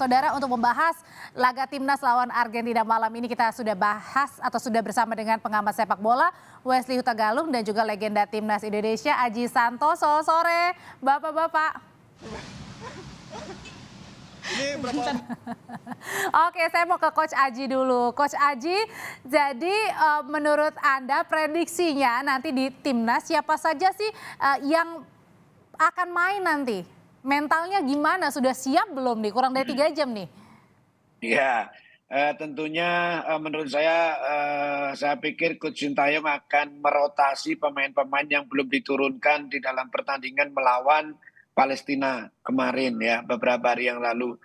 Saudara, untuk membahas laga timnas lawan Argentina malam ini kita sudah bahas atau sudah bersama dengan pengamat sepak bola Wesley Huta Galung dan juga legenda timnas Indonesia Aji Santoso. Sore, Bapak-bapak. Oke, saya mau ke Coach Aji dulu. Coach Aji, jadi menurut Anda prediksinya nanti di timnas siapa saja sih yang akan main nanti? Mentalnya gimana? Sudah siap belum nih? Kurang dari 3 jam nih. Ya, tentunya menurut saya pikir Coach Sintayong akan merotasi pemain-pemain yang belum diturunkan di dalam pertandingan melawan Palestina kemarin ya, beberapa hari yang lalu.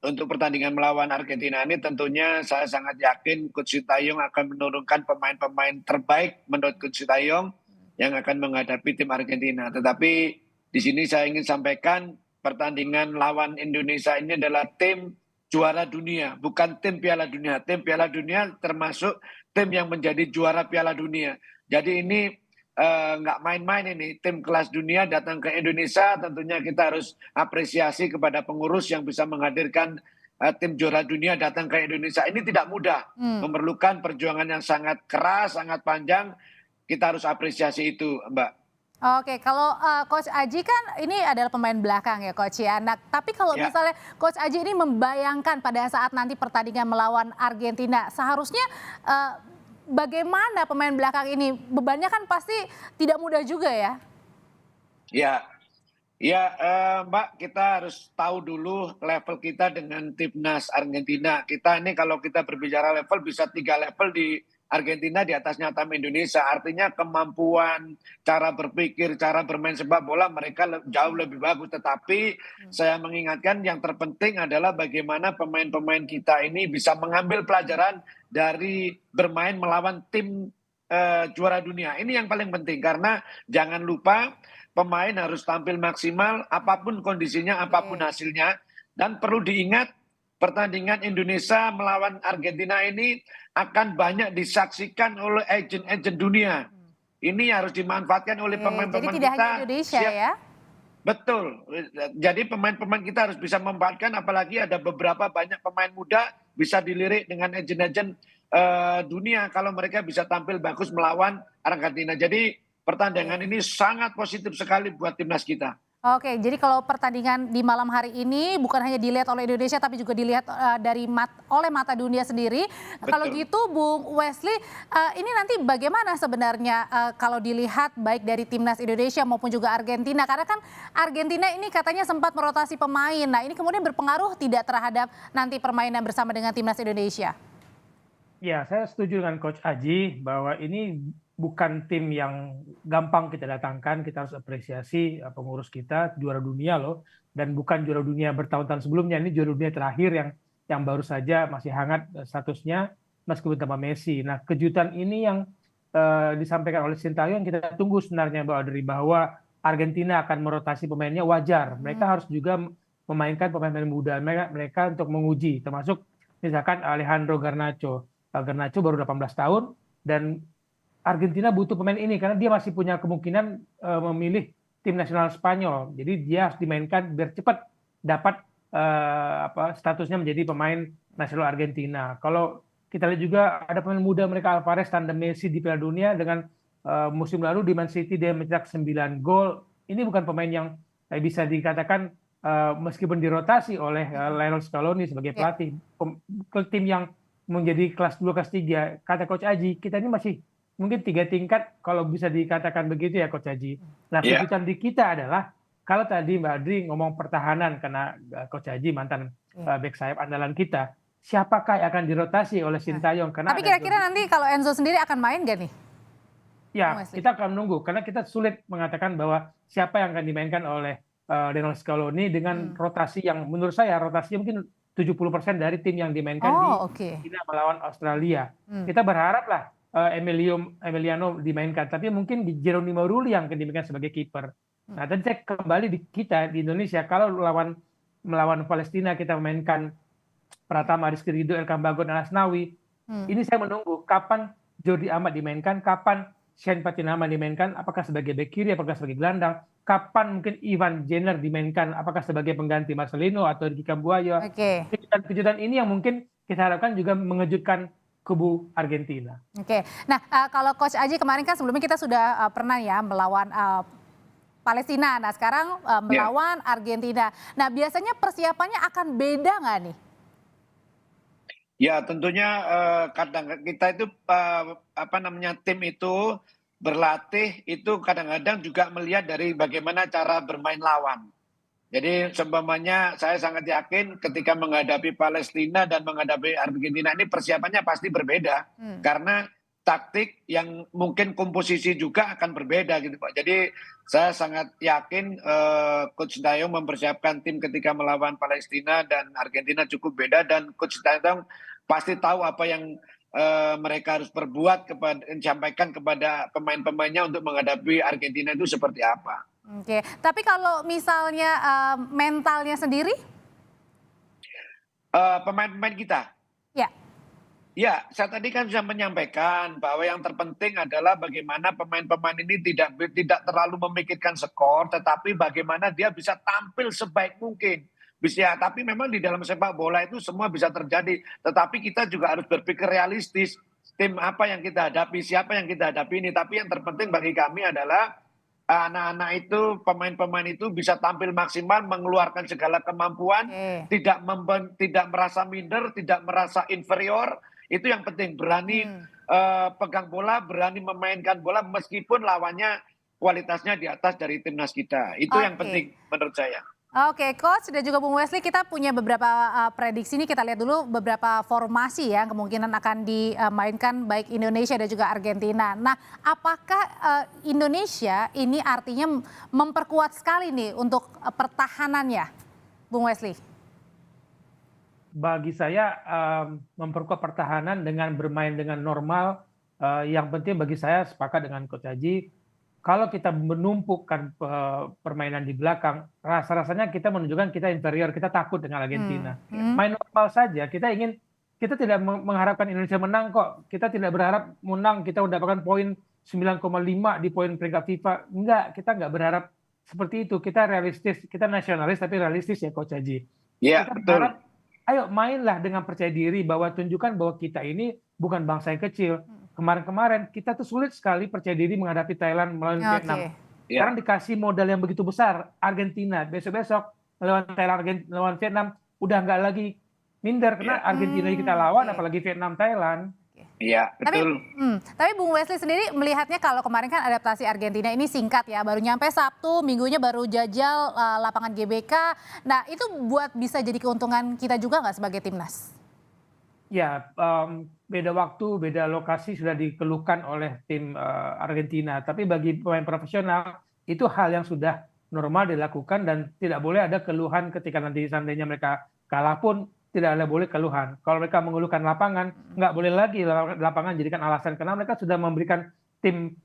Untuk pertandingan melawan Argentina ini tentunya saya sangat yakin Coach Sintayong akan menurunkan pemain-pemain terbaik menurut Coach Sintayong yang akan menghadapi tim Argentina. Tetapi di sini saya ingin sampaikan pertandingan lawan Indonesia ini adalah tim juara dunia, bukan tim Piala Dunia. Tim Piala Dunia termasuk tim yang menjadi juara Piala Dunia. Jadi ini nggak main-main ini, tim kelas dunia datang ke Indonesia, tentunya kita harus apresiasi kepada pengurus yang bisa menghadirkan tim juara dunia datang ke Indonesia. Ini tidak mudah, memerlukan perjuangan yang sangat keras, sangat panjang, kita harus apresiasi itu, Mbak. Oke, kalau Coach Aji kan ini adalah pemain belakang ya Coach ya. Nah, tapi kalau misalnya Coach Aji ini membayangkan pada saat nanti pertandingan melawan Argentina, seharusnya bagaimana pemain belakang ini? Bebannya kan pasti tidak mudah juga ya. Ya, Mbak, kita harus tahu dulu level kita dengan timnas Argentina. Kita ini kalau kita berbicara level bisa 3 level di Argentina di atasnya tim Indonesia. Artinya kemampuan, cara berpikir, cara bermain sepak bola mereka jauh lebih bagus. Tetapi saya mengingatkan yang terpenting adalah bagaimana pemain-pemain kita ini bisa mengambil pelajaran dari bermain melawan tim juara dunia. Ini yang paling penting karena jangan lupa pemain harus tampil maksimal apapun kondisinya, apapun hasilnya. Dan perlu diingat pertandingan Indonesia melawan Argentina ini akan banyak disaksikan oleh agent-agent dunia. Ini harus dimanfaatkan oleh pemain-pemain kita. Jadi tidak hanya Indonesia ya? Betul. Jadi pemain-pemain kita harus bisa memanfaatkan, apalagi ada beberapa banyak pemain muda bisa dilirik dengan agent-agent dunia kalau mereka bisa tampil bagus melawan Argentina. Jadi pertandingan ini sangat positif sekali buat timnas kita. Oke, jadi kalau pertandingan di malam hari ini bukan hanya dilihat oleh Indonesia tapi juga dilihat oleh mata dunia sendiri. Betul. Kalau gitu Bung Wesley, ini nanti bagaimana sebenarnya kalau dilihat baik dari timnas Indonesia maupun juga Argentina? Karena kan Argentina ini katanya sempat merotasi pemain. Nah, ini kemudian berpengaruh tidak terhadap nanti permainan bersama dengan timnas Indonesia? Ya, saya setuju dengan Coach Aji bahwa ini bukan tim yang gampang kita datangkan. Kita harus apresiasi pengurus kita, juara dunia loh, dan bukan juara dunia bertahun-tahun sebelumnya. Ini juara dunia terakhir yang baru saja masih hangat statusnya meskipun tanpa Messi. Nah, kejutan ini yang disampaikan oleh Sintayong kita tunggu sebenarnya bahwa Argentina akan merotasi pemainnya wajar. Mereka harus juga memainkan pemain-pemain muda mereka untuk menguji, termasuk misalkan Alejandro Garnacho. Garnacho baru 18 tahun dan Argentina butuh pemain ini karena dia masih punya kemungkinan memilih tim nasional Spanyol. Jadi dia harus dimainkan biar cepat dapat statusnya menjadi pemain nasional Argentina. Kalau kita lihat juga ada pemain muda mereka Alvarez tandem Messi di Piala Dunia dengan musim lalu di Man City dia mencetak 9 gol. Ini bukan pemain yang bisa dikatakan meskipun dirotasi oleh Lionel Scaloni sebagai pelatih tim yang menjadi kelas 2, kelas 3, kata Coach Aji, kita ini masih mungkin 3 tingkat kalau bisa dikatakan begitu ya Coach Aji. Nah, kejutan di kita adalah kalau tadi Mbak Adri ngomong pertahanan karena Coach Aji mantan back sayap andalan kita, siapakah yang akan dirotasi oleh Sintayong? Tapi kira-kira nanti kalau Enzo sendiri akan main gak nih? Ya, kita akan menunggu karena kita sulit mengatakan bahwa siapa yang akan dimainkan oleh Lionel Scaloni dengan rotasi yang menurut saya rotasinya mungkin 70% dari tim yang dimainkan di China melawan Australia. Kita berharaplah Emiliano dimainkan, tapi mungkin Geronimo Rulli yang akan dimainkan sebagai kiper. Nah, tadi saya kembali di Indonesia, kalau melawan Palestina kita memainkan Pratama, Rizky Ridho, Elkan Bagot, dan Asnawi. Ini saya menunggu kapan Jordi Amat dimainkan, kapan Shane Patinama dimainkan, apakah sebagai bek kiri, apakah sebagai gelandang, kapan mungkin Ivan Jenner dimainkan, apakah sebagai pengganti Marcelino atau Ricky Cambuaya. Oke. Kejutan-kejutan ini yang mungkin kita harapkan juga mengejutkan kubu Argentina. Oke. Nah, kalau Coach Aji kemarin kan sebelumnya kita sudah pernah ya melawan Palestina. Nah, sekarang melawan Argentina. Nah, biasanya persiapannya akan beda nggak nih? Ya, tentunya kadang kita itu tim itu berlatih itu kadang-kadang juga melihat dari bagaimana cara bermain lawan. Jadi seumpamanya saya sangat yakin ketika menghadapi Palestina dan menghadapi Argentina ini persiapannya pasti berbeda karena taktik yang mungkin komposisi juga akan berbeda gitu Pak. Jadi saya sangat yakin Coach Sintayong mempersiapkan tim ketika melawan Palestina dan Argentina cukup beda dan Coach Sintayong pasti tahu apa yang mereka harus perbuat disampaikan kepada pemain-pemainnya untuk menghadapi Argentina itu seperti apa. Oke, tapi kalau misalnya mentalnya sendiri? Pemain-pemain kita? Ya. Ya, saya tadi kan sudah menyampaikan bahwa yang terpenting adalah bagaimana pemain-pemain ini tidak terlalu memikirkan skor, tetapi bagaimana dia bisa tampil sebaik mungkin. Bisa, tapi memang di dalam sepak bola itu semua bisa terjadi. Tetapi kita juga harus berpikir realistis. Tim apa yang kita hadapi, siapa yang kita hadapi ini. Tapi yang terpenting bagi kami adalah anak-anak itu, pemain-pemain itu bisa tampil maksimal, mengeluarkan segala kemampuan, tidak merasa minder, tidak merasa inferior. Itu yang penting, berani pegang bola, berani memainkan bola meskipun lawannya kualitasnya di atas dari timnas kita. Itu yang penting menurut saya. Oke, Coach dan juga Bung Wesley, kita punya beberapa prediksi nih. Kita lihat dulu beberapa formasi ya kemungkinan akan dimainkan baik Indonesia dan juga Argentina. Nah, apakah Indonesia ini artinya memperkuat sekali nih untuk pertahanannya, Bung Wesley? Bagi saya memperkuat pertahanan dengan bermain dengan normal. Yang penting bagi saya sepakat dengan Coach Aji. Kalau kita menumpukan permainan di belakang, rasa-rasanya kita menunjukkan kita inferior, kita takut dengan Argentina. Main normal saja, kita tidak mengharapkan Indonesia menang kok. Kita tidak berharap menang, kita mendapatkan poin 9,5 di poin peringkat FIFA. Enggak, kita enggak berharap seperti itu. Kita realistis, kita nasionalis tapi realistis ya Coach Haji. Iya, kita betul. berharap, ayo mainlah dengan percaya diri bahwa tunjukkan bahwa kita ini bukan bangsa yang kecil. Kemarin-kemarin kita tuh sulit sekali percaya diri menghadapi Thailand melawan Vietnam. Sekarang dikasih modal yang begitu besar, Argentina besok-besok melawan Thailand, melawan Vietnam udah nggak lagi minder karena Argentina kita lawan, apalagi Vietnam, Thailand. Iya, betul. Tapi Bung Wesley sendiri melihatnya kalau kemarin kan adaptasi Argentina ini singkat ya, baru nyampe Sabtu, minggunya baru jajal lapangan GBK. Nah itu buat bisa jadi keuntungan kita juga nggak sebagai timnas? Ya, beda waktu, beda lokasi sudah dikeluhkan oleh tim Argentina. Tapi bagi pemain profesional, itu hal yang sudah normal dilakukan dan tidak boleh ada keluhan ketika nanti seandainya mereka kalah pun tidak ada boleh keluhan. Kalau mereka mengeluhkan lapangan, nggak boleh lagi lapangan jadikan alasan karena mereka sudah memberikan tim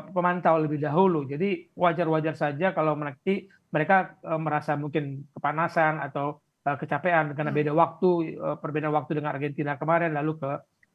pemantau lebih dahulu. Jadi wajar-wajar saja kalau mereka merasa mungkin kepanasan atau kecapean karena beda waktu, perbedaan waktu dengan Argentina kemarin lalu ke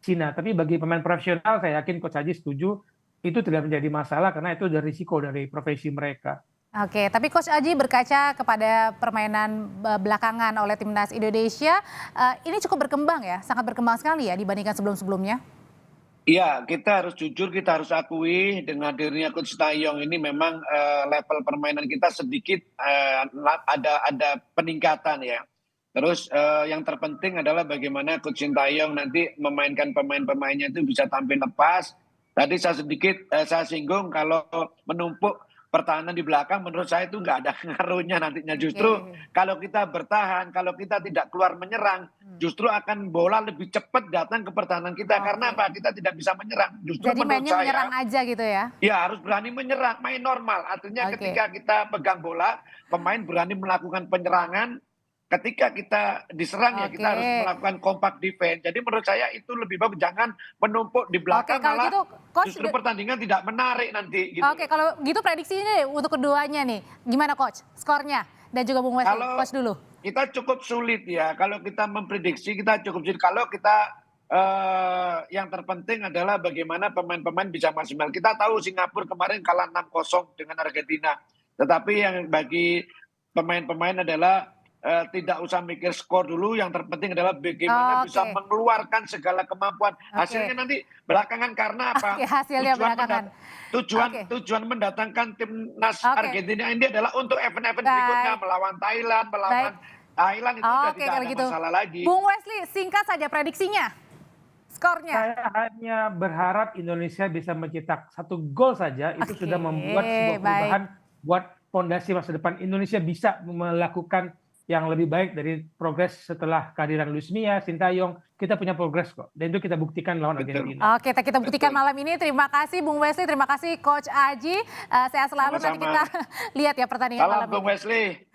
Cina. Tapi bagi pemain profesional saya yakin Coach Haji setuju itu tidak menjadi masalah karena itu ada risiko dari profesi mereka. Oke, tapi Coach Aji berkaca kepada permainan belakangan oleh timnas Indonesia, ini cukup berkembang ya, sangat berkembang sekali ya dibandingkan sebelum-sebelumnya. Iya, kita harus jujur, kita harus akui dengan dirinya Coach Sintayong ini memang level permainan kita sedikit ada peningkatan ya. Terus yang terpenting adalah bagaimana Coach Sintayong nanti memainkan pemain-pemainnya itu bisa tampil lepas. Tadi saya singgung kalau menumpuk pertahanan di belakang menurut saya itu nggak ada ngaruhnya nantinya. Justru kalau kita bertahan, kalau kita tidak keluar menyerang, justru akan bola lebih cepat datang ke pertahanan kita. Karena apa? Kita tidak bisa menyerang. Justru jadi mainnya menyerang aja gitu ya? Ya harus berani menyerang, main normal. Artinya ketika kita pegang bola, pemain berani melakukan penyerangan. Ketika kita diserang ya kita harus melakukan compact defense. Jadi menurut saya itu lebih bagus, jangan menumpuk di belakang malah gitu, Coach, justru pertandingan tidak menarik nanti. Gitu. Oke, kalau gitu prediksi ini untuk keduanya nih, gimana Coach skornya? Dan juga Bung Wesley, Coach dulu. Kita cukup sulit ya, kalau kita memprediksi kita cukup sulit. Kalau kita yang terpenting adalah bagaimana pemain-pemain bisa maksimal. Kita tahu Singapura kemarin kalah 6-0 dengan Argentina. Tetapi yang bagi pemain-pemain adalah tidak usah mikir skor dulu, yang terpenting adalah bagaimana bisa mengeluarkan segala kemampuan. Hasilnya nanti belakangan karena apa? Hasilnya belakangan. Tujuan mendatangkan timnas Argentina ini adalah untuk event-event berikutnya, melawan Thailand, melawan Thailand itu sudah tidak ada masalah lagi. Bung Wesley, singkat saja prediksinya. Skornya. Saya hanya berharap Indonesia bisa mencetak 1 gol saja, itu sudah membuat sebuah perubahan buat fondasi masa depan. Indonesia bisa melakukan yang lebih baik dari progres setelah kehadiran Luis Mia, Sintayong. Kita punya progres kok, dan itu kita buktikan lawan Argentina. Oke, kita buktikan malam ini. Terima kasih Bung Wesley, terima kasih Coach Aji. Sehat selalu. Nanti kita lihat ya pertandingan malam ini. Salam Bung Wesley.